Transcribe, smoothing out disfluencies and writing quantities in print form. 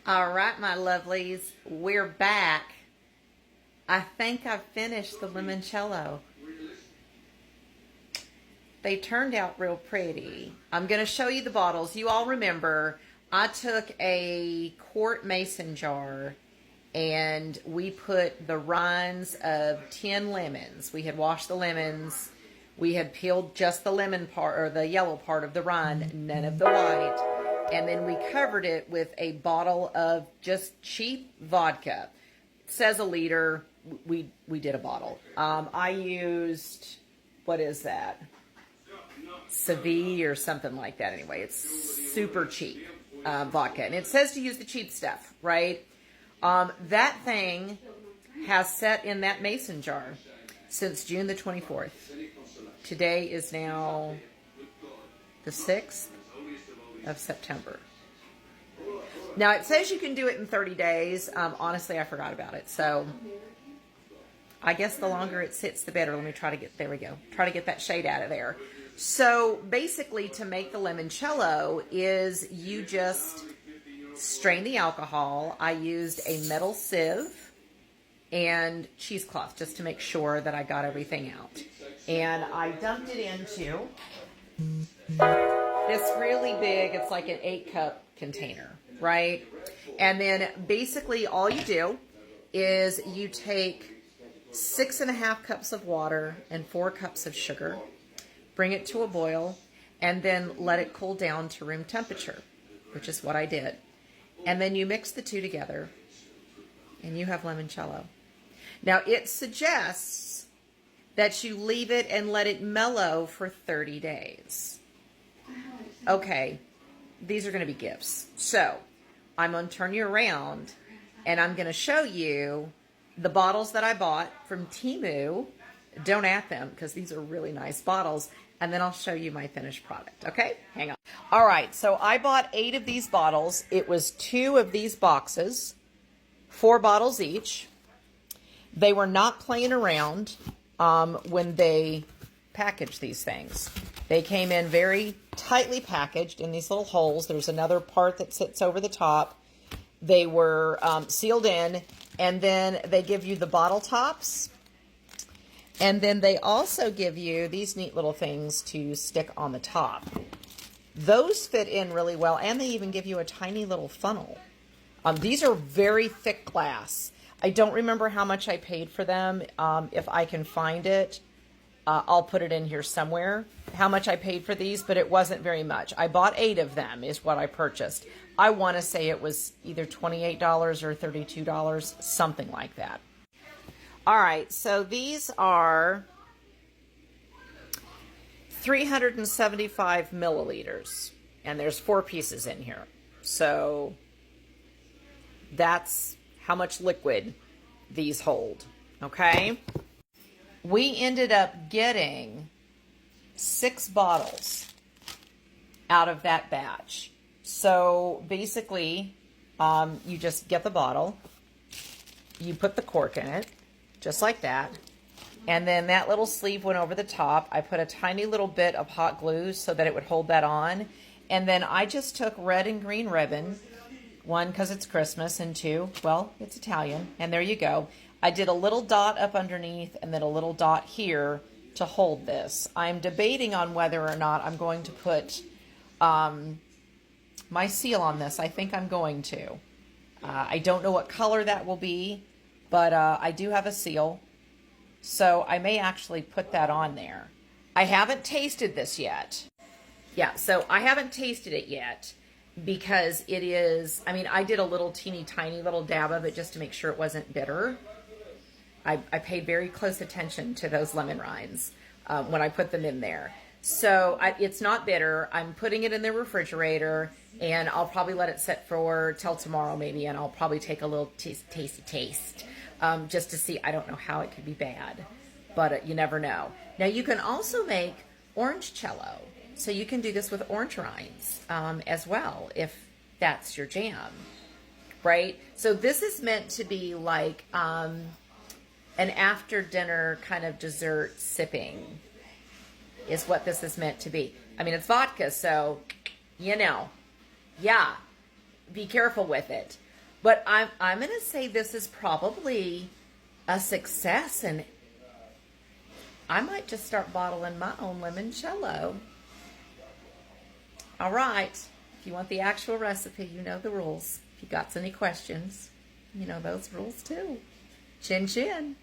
All right, my lovelies, we're back. I think I've finished the limoncello. They turned out real pretty. I'm going to show you the bottles. You all remember I took a quart mason jar and we put the rinds of 10 lemons. We had washed the lemons. We had peeled just the lemon part, or the yellow part of the rind, none of the white. And then we covered it with a bottle of just cheap vodka. It says a liter. We did a bottle. I used, what is that? Savvy or something like that. Anyway, it's super cheap vodka. And it says to use the cheap stuff, right? That thing has sat in that mason jar since June the 24th. Today is now the 6th of September. Now, it says you can do it in 30 days. Honestly, I forgot about it. So, I guess the longer it sits, the better. Let me try to get, there we go. Try to get that shade out of there. So, basically, to make the limoncello is you just strain the alcohol. I used a metal sieve and cheesecloth just to make sure that I got everything out. And I dumped it into this really big, it's like an 8-cup container, right? And then basically all you do is you take 6.5 cups of water and 4 cups of sugar, bring it to a boil, and then let it cool down to room temperature, which is what I did. And then you mix the two together and you have limoncello. Now it suggests that you leave it and let it mellow for 30 days. Okay, these are going to be gifts. So, I'm going to turn you around and I'm going to show you the bottles that I bought from Temu. Don't at them because these are really nice bottles. And then I'll show you my finished product, okay? Hang on. All right, so I bought 8 of these bottles. It was 2 of these boxes, 4 bottles each. They were not playing around when they packaged these things. They came in very tightly packaged in these little holes. There's another part that sits over the top. They were sealed in, and then they give you the bottle tops. And then they also give you these neat little things to stick on the top. Those fit in really well, and they even give you a tiny little funnel. These are very thick glass. I don't remember how much I paid for them. If I can find it, I'll put it in here somewhere, how much I paid for these, but it wasn't very much. I bought 8 of them is what I purchased. I want to say it was either $28 or $32, something like that. All right, so these are 375 milliliters, and there's 4 pieces in here. So that's how much liquid these hold, okay? We ended up getting 6 bottles out of that batch. So basically, you just get the bottle, you put the cork in it, just like that, and then that little sleeve went over the top. I put a tiny little bit of hot glue so that it would hold that on, and then I just took red and green ribbon, 1, because it's Christmas, and 2, well, it's Italian, and there you go. I did a little dot up underneath and then a little dot here to hold this. I'm debating on whether or not I'm going to put my seal on this. I think I'm going to. I don't know what color that will be, but I do have a seal, so I may actually put that on there. I haven't tasted this yet. Yeah, so I haven't tasted it yet because it is, I mean, I did a little teeny tiny little dab of it just to make sure it wasn't bitter. I paid very close attention to those lemon rinds when I put them in there. So it's not bitter. I'm putting it in the refrigerator, and I'll probably let it sit for till tomorrow maybe, and I'll probably take a little tasty taste just to see. I don't know how it could be bad, but you never know. Now you can also make orange cello. So you can do this with orange rinds as well if that's your jam, right? So this is meant to be like an after dinner kind of dessert sipping is what this is meant to be. I mean, it's vodka, so, you know, yeah, be careful with it. But I'm going to say this is probably a success, and I might just start bottling my own limoncello. All right. If you want the actual recipe, you know the rules. If you got any questions, you know those rules too. Chin chin.